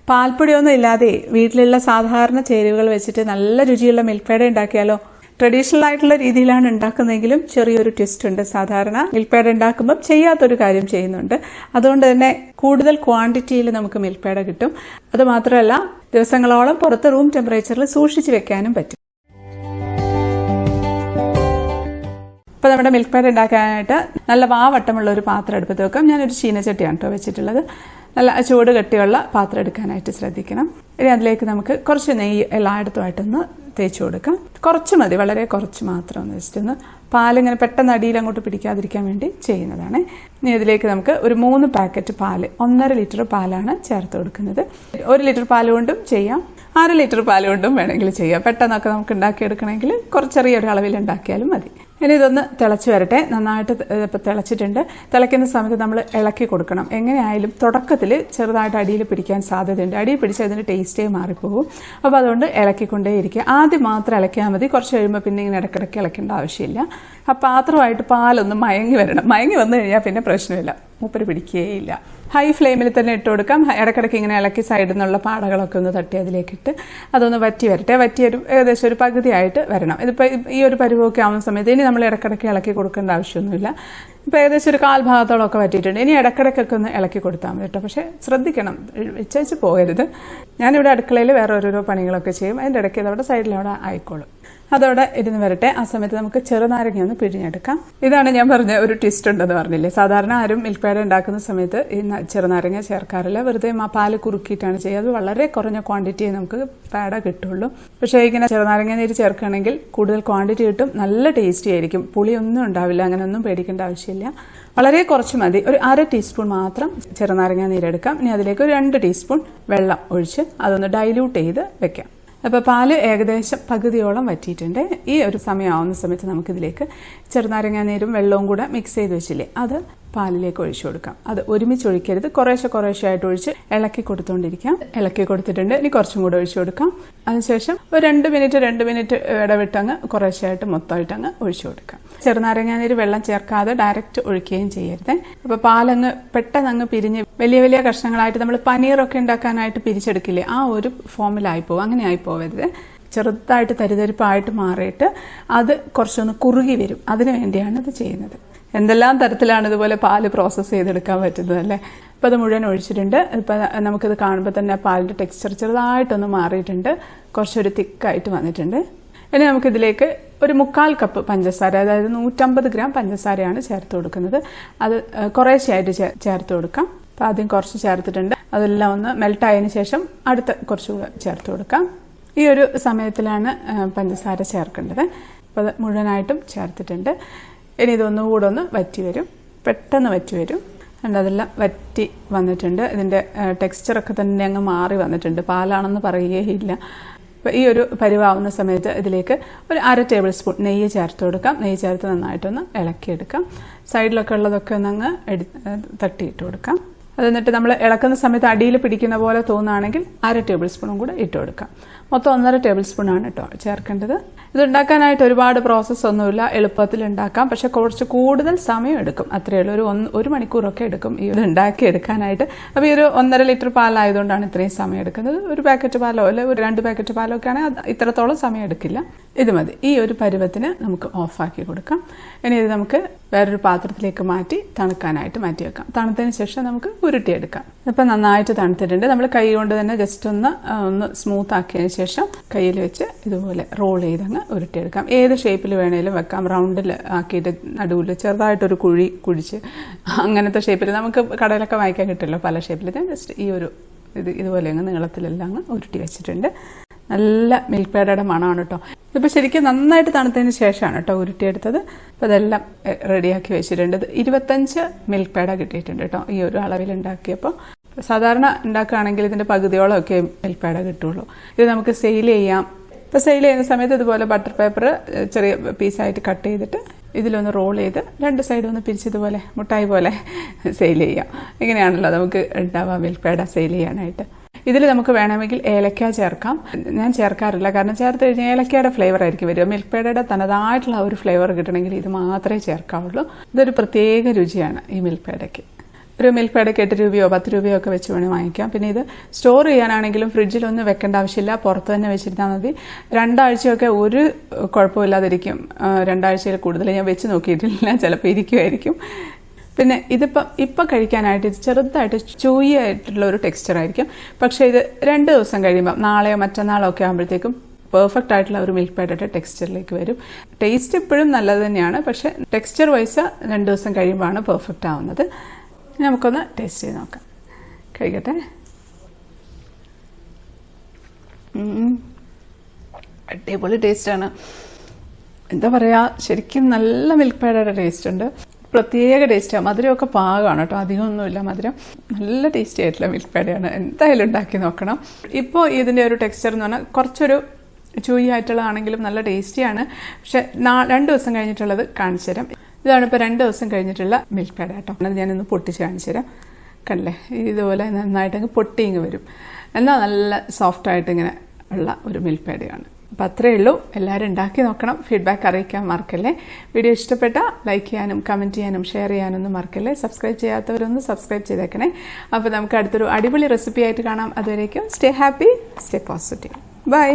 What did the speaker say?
പാൽപ്പൊടിയൊന്നും ഇല്ലാതെ വീട്ടിലുള്ള സാധാരണ ചേരുവകൾ വെച്ചിട്ട് നല്ല രുചിയുള്ള മിൽക്ക് പേട ഉണ്ടാക്കിയാലോ? ട്രഡീഷണൽ ആയിട്ടുള്ള രീതിയിലാണ് ഉണ്ടാക്കുന്നതെങ്കിലും ചെറിയൊരു ട്വിസ്റ്റ് ഉണ്ട്. സാധാരണ മിൽക്ക് പേട ഉണ്ടാക്കുമ്പോൾ ചെയ്യാത്തൊരു കാര്യം ചെയ്യുന്നുണ്ട്. അതുകൊണ്ട് തന്നെ കൂടുതൽ ക്വാണ്ടിറ്റിയിൽ നമുക്ക് മിൽക്ക് പേട കിട്ടും. അതുമാത്രമല്ല ദിവസങ്ങളോളം പുറത്ത് റൂം ടെമ്പറേച്ചറിൽ സൂക്ഷിച്ചു വെക്കാനും പറ്റും. ഇപ്പോൾ നമ്മുടെ മിൽക്ക് പേട ഉണ്ടാക്കാനായിട്ട് നല്ല വാവട്ടമുള്ള ഒരു പാത്രം എടുപ്പത്ത് വെക്കാം. ഞാനൊരു ചീനച്ചട്ടിയാണ് കേട്ടോ വെച്ചിട്ടുള്ളത്. നല്ല ചൂട് കട്ടിയുള്ള പാത്രം എടുക്കാനായിട്ട് ശ്രദ്ധിക്കണം. ഇനി അതിലേക്ക് നമുക്ക് കുറച്ച് നെയ്യ് എല്ലായിടത്തുമായിട്ടൊന്ന് തേച്ച് കൊടുക്കാം. കുറച്ച് മതി, വളരെ കുറച്ച് മാത്രം ഒന്ന് വെച്ചിട്ടൊന്ന്. പാലിങ്ങനെ പെട്ടെന്ന് അടിയിൽ അങ്ങോട്ട് പിടിക്കാതിരിക്കാൻ വേണ്ടി ചെയ്യുന്നതാണ്. ഇനി ഇതിലേക്ക് നമുക്ക് ഒരു 3 പാക്കറ്റ് പാല്, 1.5 ലിറ്റർ പാലാണ് ചേർത്ത് കൊടുക്കുന്നത്. 1 ലിറ്റർ പാൽ കൊണ്ടും ചെയ്യാം, 1/2 ലിറ്റർ പാൽ കൊണ്ടും വേണമെങ്കിൽ ചെയ്യാം. പെട്ടെന്നൊക്കെ നമുക്ക് ഉണ്ടാക്കിയെടുക്കണമെങ്കിൽ ചെറിയൊരു അളവിൽ ഉണ്ടാക്കിയാലും മതി. ഇനി ഇതൊന്ന് തിളച്ച് വരട്ടെ. നന്നായിട്ട് ഇപ്പോൾ തിളച്ചിട്ടുണ്ട്. തിളയ്ക്കുന്ന സമയത്ത് നമ്മൾ ഇളക്കി കൊടുക്കണം. എങ്ങനെയായാലും തുടക്കത്തിൽ ചെറുതായിട്ട് അടിയിൽ പിടിക്കാൻ സാധ്യതയുണ്ട്. അടിയിൽ പിടിച്ചാൽ അതിൻ്റെ ടേസ്റ്റേ മാറിപ്പോകും. അപ്പോൾ അതുകൊണ്ട് ഇളക്കിക്കൊണ്ടേയിരിക്കുക. ആദ്യം മാത്രം ഇളക്കിയാൽ മതി. കുറച്ച് കഴിയുമ്പോൾ പിന്നെ ഇങ്ങനെ ഇടയ്ക്കിടയ്ക്ക് ഇളക്കേണ്ട ആവശ്യമില്ല. ആ പാത്രമായിട്ട് പാലൊന്ന് മയങ്ങി വരണം. മയങ്ങി വന്നു കഴിഞ്ഞാൽ പിന്നെ പ്രശ്നമില്ല, മൂപ്പര് പിടിക്കുകയില്ല. ഹൈ ഫ്ലെയിമിൽ തന്നെ ഇട്ട് കൊടുക്കാം. ഇടയ്ക്കിടയ്ക്ക് ഇങ്ങനെ ഇളക്കി സൈഡിൽ നിന്നുള്ള പാടകളൊക്കെ ഒന്ന് തട്ടി അതിലേക്കിട്ട് അതൊന്ന് വറ്റി വരട്ടെ. ഏകദേശം ഒരു പകുതിയായിട്ട് വരണം. ഇതിപ്പോൾ ഈ ഒരു പരുവമൊക്കെ ആവുന്ന സമയത്ത് ഇനി നമ്മൾ ഇടയ്ക്കിടയ്ക്ക് ഇളക്കി കൊടുക്കേണ്ട ആവശ്യമൊന്നുമില്ല. ഇപ്പോൾ ഏകദേശം ഒരു 1/4 ഭാഗത്തോളമൊക്കെ വറ്റിയിട്ടുണ്ട്. ഇനി ഇടയ്ക്കിടയ്ക്കൊക്കെ ഒന്ന് ഇളക്കി കൊടുത്താൽ മതി കേട്ടോ. പക്ഷേ ശ്രദ്ധിക്കണം, വെച്ച് പോകരുത്. ഞാനിവിടെ അടുക്കളയിൽ വേറെ ഓരോരോ പണികളൊക്കെ ചെയ്യും. അതിൻ്റെ ഇടയ്ക്ക് ഇതവിടെ സൈഡിലവിടെ ആയിക്കോളും. അതോടെ ഇരുന്ന് വരട്ടെ. ആ സമയത്ത് നമുക്ക് ചെറുനാരങ്ങ ഒന്ന് പിഴിഞ്ഞെടുക്കാം. ഇതാണ് ഞാൻ പറഞ്ഞ ഒരു ട്വിസ്റ്റ് ഉണ്ടെന്ന് പറഞ്ഞില്ലേ. സാധാരണ ആരും മിൽക്ക് പേട ഉണ്ടാക്കുന്ന സമയത്ത് ഈ ചെറുനാരങ്ങ ചേർക്കാറില്ല. വെറുതെ പാല് കുറുക്കിയിട്ടാണ് ചെയ്യുക. അത് വളരെ കുറഞ്ഞ ക്വാണ്ടിറ്റിയെ നമുക്ക് പേട കിട്ടുള്ളൂ. പക്ഷേ ഇങ്ങനെ ചെറുനാരങ്ങ നീര് ചേർക്കുകയാണെങ്കിൽ കൂടുതൽ ക്വാണ്ടിറ്റി കിട്ടും. നല്ല ടേസ്റ്റി ആയിരിക്കും. പുളിയൊന്നും ഉണ്ടാവില്ല. അങ്ങനെയൊന്നും പേടിക്കേണ്ട ആവശ്യമില്ല. വളരെ കുറച്ച് മതി. ഒരു 1/2 ടീസ്പൂൺ മാത്രം ചെറുനാരങ്ങ നീരെടുക്കാം. ഇനി അതിലേക്ക് ഒരു 2 ടീസ്പൂൺ വെള്ളം ഒഴിച്ച് അതൊന്ന് ഡൈല്യൂട്ട് ചെയ്ത് വെക്കാം. അപ്പോൾ പാല് ഏകദേശം പകുതിയോളം വറ്റിയിട്ടുണ്ട്. ഈ ഒരു സമയമാവുന്ന സമയത്ത് നമുക്കിതിലേക്ക് ചെറുനാരങ്ങാ നീരും വെള്ളവും കൂടെ മിക്സ് ചെയ്ത് വെച്ചില്ലേ, അത് പാലിലേക്ക് ഒഴിച്ചു കൊടുക്കാം. അത് ഒരുമിച്ച് ഒഴിക്കരുത്, കുറേശ്ശെ ആയിട്ട് ഒഴിച്ച് ഇളക്കി കൊടുത്തുകൊണ്ടിരിക്കാം. ഇളക്കി കൊടുത്തിട്ടുണ്ട്. ഇനി കുറച്ചും കൂടെ ഒഴിച്ചു കൊടുക്കാം. അതിനുശേഷം ഒരു 2 മിനിറ്റ് ഇടവിട്ടങ്ങ് കുറേശ്ശായിട്ട് മൊത്തമായിട്ടങ്ങ് ഒഴിച്ചു കൊടുക്കാം. ചെറുനാരങ്ങാ നീര് വെള്ളം ചേർക്കാതെ ഡയറക്റ്റ് ഒഴിക്കുകയും ചെയ്യരുത്. അപ്പോൾ പാലങ്ങ് പെട്ടെന്ന് പിരിഞ്ഞ് വലിയ കഷ്ണങ്ങളായിട്ട് നമ്മൾ പനീറൊക്കെ ഉണ്ടാക്കാനായിട്ട് പിരിച്ചെടുക്കില്ലേ, ആ ഒരു ഫോമിലായി പോകും. അങ്ങനെ ആയി പോകരുത്. ചെറുതായിട്ട് തരിതരിപ്പായിട്ട് മാറിയിട്ട് അത് കുറച്ചൊന്ന് കുറുകി വരും. അതിനു വേണ്ടിയാണ് ഇത് ചെയ്യുന്നത്. എന്തെല്ലാം തരത്തിലാണ് ഇതുപോലെ പാല് പ്രോസസ്സ് ചെയ്തെടുക്കാൻ പറ്റുന്നത് അല്ലേ. അപ്പോൾ അത് മുഴുവൻ ഒഴിച്ചിട്ടുണ്ട്. ഇപ്പം നമുക്കിത് കാണുമ്പോൾ തന്നെ പാലിൻ്റെ ടെക്സ്ചർ ചെറുതായിട്ടൊന്ന് മാറിയിട്ടുണ്ട്. കുറച്ചൊരു തിക്കായിട്ട് വന്നിട്ടുണ്ട്. ഇനി നമുക്കിതിലേക്ക് ഒരു 1/4 കപ്പ് പഞ്ചസാര, അതായത് 150 ഗ്രാം പഞ്ചസാരയാണ് ചേർത്ത് കൊടുക്കുന്നത്. അത് കുറേശ്ശെയായിട്ട് ചേർത്ത് കൊടുക്കാം. അപ്പോൾ ആദ്യം കുറച്ച് ചേർത്തിട്ടുണ്ട്. അതെല്ലാം ഒന്ന് മെൽട്ടായതിനു ശേഷം അടുത്ത കുറച്ചുകൂടെ ചേർത്ത് കൊടുക്കാം. ഈ ഒരു സമയത്തിലാണ് പഞ്ചസാര ചേർക്കേണ്ടത്. അപ്പോൾ അത് മുഴുവനായിട്ടും ചേർത്തിട്ടുണ്ട്. ഇനി ഇതൊന്നുകൂടെ ഒന്ന് വറ്റി വരും. പെട്ടെന്ന് വറ്റി വരും. അതെല്ലാം വറ്റി വന്നിട്ടുണ്ട്. ഇതിൻ്റെ ടെക്സ്ചറൊക്കെ തന്നെ അങ്ങ് മാറി വന്നിട്ടുണ്ട്. പാലാണെന്ന് പറയുകയില്ല. അപ്പോൾ ഈ ഒരു പരിവാവുന്ന സമയത്ത് ഇതിലേക്ക് ഒരു 1/2 ടേബിൾ സ്പൂൺ നെയ്യ് ചേർത്ത് കൊടുക്കാം. നെയ്യ് ചേർത്ത് നന്നായിട്ടൊന്ന് ഇളക്കിയെടുക്കാം. സൈഡിലൊക്കെ ഉള്ളതൊക്കെ ഒന്നങ്ങ് തട്ടിയിട്ട് കൊടുക്കാം. അത് എന്നിട്ട് നമ്മൾ ഇളക്കുന്ന സമയത്ത് അടിയിൽ പിടിക്കുന്ന പോലെ തോന്നുകയാണെങ്കിൽ 1/2 ടേബിൾ സ്പൂണും കൂടെ ഇട്ട് കൊടുക്കാം. മൊത്തം 1.5 ടേബിൾ സ്പൂണാണ് കേട്ടോ ചേർക്കേണ്ടത്. ഇത് ഉണ്ടാക്കാനായിട്ട് ഒരുപാട് പ്രോസസ്സ് ഒന്നുമില്ല, എളുപ്പത്തിൽ ഉണ്ടാക്കാം. പക്ഷെ കുറച്ച് കൂടുതൽ സമയം എടുക്കും. അത്രയേ ഉള്ളൂ. ഒരു മണിക്കൂറൊക്കെ എടുക്കും ഇത് ഉണ്ടാക്കി എടുക്കാനായിട്ട്. അപ്പോൾ ഈ ഒരു 1.5 ലിറ്റർ പാലായതുകൊണ്ടാണ് ഇത്രയും സമയം എടുക്കുന്നത്. ഒരു പാക്കറ്റ് പാലോ അല്ലെ ഒരു 2 പാക്കറ്റ് പാലോ ഒക്കെ ആണെങ്കിൽ ഇത്രത്തോളം സമയം എടുക്കില്ല. ഇത് മതി. ഈ ഒരു പരുവത്തിന് നമുക്ക് ഓഫാക്കി കൊടുക്കാം. ഇനി ഇത് നമുക്ക് വേറൊരു പാത്രത്തിലേക്ക് മാറ്റി തണുക്കാനായിട്ട് മാറ്റി വെക്കാം. തണുത്തതിന് ശേഷം നമുക്ക് ഉരുട്ടിയെടുക്കാം. ഇപ്പം നന്നായിട്ട് തണുത്തിട്ടുണ്ട്. നമ്മൾ കൈ കൊണ്ട് തന്നെ ജസ്റ്റ് ഒന്ന് സ്മൂത്ത് ആക്കിയതിന് ശേഷം കയ്യിൽ വെച്ച് ഇതുപോലെ റോൾ ചെയ്തങ്ങ് ഉരുട്ടിയെടുക്കാം. ഏത് ഷേപ്പിൽ വേണേലും വെക്കാം. റൗണ്ടിൽ ആക്കിയിട്ട് നടുവിൽ ചെറുതായിട്ടൊരു കുഴി കുഴിച്ച് അങ്ങനത്തെ ഷേപ്പിൽ നമുക്ക് കടയിലൊക്കെ വാങ്ങിക്കാൻ കിട്ടുമല്ലോ പല ഷേപ്പിൽ. ജസ്റ്റ് ഈ ഒരു ഇതുപോലെ അങ്ങ് നീളത്തിലെല്ലാം അങ്ങ് ഉരുട്ടി വെച്ചിട്ടുണ്ട്. നല്ല മിൽക്ക് പേടയുടെ മണമാണ് കേട്ടോ. ഇതിപ്പോൾ ശരിക്കും നന്നായിട്ട് തണുത്തതിന് ശേഷമാണ് കേട്ടോ ഉരുട്ടിയെടുത്തത്. അപ്പോൾ അതെല്ലാം റെഡിയാക്കി വെച്ചിട്ടുണ്ട്. 25 മിൽക്ക് പേട കിട്ടിയിട്ടുണ്ട് കേട്ടോ ഈ ഒരു അളവിൽ ഉണ്ടാക്കിയപ്പോൾ. സാധാരണ ഉണ്ടാക്കുകയാണെങ്കിൽ ഇതിൻ്റെ പകുതിയോളം ഒക്കെ മിൽക്ക് പേട കിട്ടുള്ളൂ. ഇത് നമുക്ക് സെയിൽ ചെയ്യാം. ഇപ്പോൾ സെയിൽ ചെയ്യുന്ന സമയത്ത് ഇതുപോലെ ബട്ടർ പേപ്പർ ചെറിയ പീസായിട്ട് കട്ട് ചെയ്തിട്ട് ഇതിലൊന്ന് റോൾ ചെയ്ത് 2 സൈഡും ഒന്ന് പിരിച്ചതുപോലെ മുട്ടായി പോലെ സെയിൽ ചെയ്യാം. ഇങ്ങനെയാണല്ലോ നമുക്ക് ഉണ്ടാവുക മിൽക്ക് പേട സെയിൽ ചെയ്യാനായിട്ട്. ഇതിൽ നമുക്ക് വേണമെങ്കിൽ ഏലക്ക ചേർക്കാം. ഞാൻ ചേർക്കാറില്ല, കാരണം ചേർത്ത് കഴിഞ്ഞാൽ ഏലക്കയുടെ ഫ്ലേവർ ആയിരിക്കും വരിക. മിൽക്ക് പേടയുടെ തനതായിട്ടുള്ള ഒരു ഫ്ലേവർ കിട്ടണമെങ്കിൽ ഇത് മാത്രമേ ചേർക്കാവുള്ളൂ. ഇതൊരു പ്രത്യേക രുചിയാണ് ഈ മിൽക്ക് പേടയ്ക്ക്. ഒരു മിൽക്ക് പേഡൊക്കെ 8 രൂപയോ 10 രൂപയോ ഒക്കെ വെച്ച് വേണേൽ വാങ്ങിക്കാം. പിന്നെ ഇത് സ്റ്റോർ ചെയ്യാനാണെങ്കിലും ഫ്രിഡ്ജിലൊന്നും വെക്കേണ്ട ആവശ്യമില്ല, പുറത്ത് തന്നെ വെച്ചിരുന്നാൽ മതി. 2 ആഴ്ചയൊക്കെ ഒരു കുഴപ്പമില്ലാതിരിക്കും. 2 ആഴ്ചയിൽ കൂടുതൽ ഞാൻ വെച്ച് നോക്കിയിട്ടില്ല, ചിലപ്പോൾ ഇരിക്കുമായിരിക്കും. പിന്നെ ഇപ്പം കഴിക്കാനായിട്ട് ചെറുതായിട്ട് ചൂയി ആയിട്ടുള്ള ഒരു ടെക്സ്ചർ ആയിരിക്കും. പക്ഷേ ഇത് 2 ദിവസം കഴിയുമ്പോൾ, നാളെയോ മറ്റന്നാളോ ഒക്കെ ആകുമ്പോഴത്തേക്കും പെർഫെക്റ്റ് ആയിട്ടുള്ള ഒരു മിൽക്ക് പേഡയുടെ ടെക്സ്ചറിലേക്ക് വരും. ടേസ്റ്റ് ഇപ്പോഴും നല്ലത് തന്നെയാണ്, പക്ഷേ ടെക്സ്ചർ വൈസ് 2 ദിവസം കഴിയുമ്പോഴാണ് പെർഫെക്റ്റ് ആവുന്നത്. നമുക്കൊന്ന് ടേസ്റ്റ് ചെയ്ത് നോക്കാം. കഴിക്കട്ടെ. അടിപൊളി ടേസ്റ്റാണ്. എന്താ പറയുക, ശരിക്കും നല്ല മിൽക്ക് പേഡയുടെ ടേസ്റ്റ് ഉണ്ട്. പ്രത്യേക ടേസ്റ്റാണ്. മധുരമൊക്കെ പാകമാണ് കേട്ടോ, അധികമൊന്നുമില്ല മധുരം. നല്ല ടേസ്റ്റി ആയിട്ടുള്ള മിൽക്ക് പേഡയാണ്. എന്തായാലും ഉണ്ടാക്കി നോക്കണം. ഇപ്പോൾ ഇതിൻ്റെ ഒരു ടെക്സ്ചർ എന്ന് പറഞ്ഞാൽ കുറച്ചൊരു ചൂയി ആയിട്ടുള്ളതാണെങ്കിലും നല്ല ടേസ്റ്റിയാണ്. പക്ഷെ 2 ദിവസം കഴിഞ്ഞിട്ടുള്ളത് കാണിച്ചു തരാം. ഇതാണ് ഇപ്പോൾ 2 ദിവസം കഴിഞ്ഞിട്ടുള്ള മിൽക്ക് പേഡ കേട്ടോ. അത് ഞാനൊന്ന് പൊട്ടിച്ച് കാണിച്ചു തരാം. കണ്ടില്ലേ, ഇതുപോലെ നന്നായിട്ടങ്ങ് പൊട്ടിങ്ങ് വരും. എന്നാൽ നല്ല സോഫ്റ്റായിട്ട് ഇങ്ങനെ ഉള്ള ഒരു മിൽക്ക് പേഡയാണ്. അപ്പോൾ അത്രയേ ഉള്ളൂ. എല്ലാവരും ഉണ്ടാക്കി നോക്കണം. ഫീഡ്ബാക്ക് അറിയിക്കാൻ മറക്കല്ലേ. വീഡിയോ ഇഷ്ടപ്പെട്ടാൽ ലൈക്ക് ചെയ്യാനും കമൻറ്റ് ചെയ്യാനും ഷെയർ ചെയ്യാനൊന്നും മറക്കല്ലേ. സബ്സ്ക്രൈബ് ചെയ്യാത്തവരൊന്ന് സബ്സ്ക്രൈബ് ചെയ്തേക്കണേ. അപ്പോൾ നമുക്ക് അടുത്തൊരു അടിപൊളി റെസിപ്പി ആയിട്ട് കാണാം. അതുവരേക്കും stay happy, stay positive. By.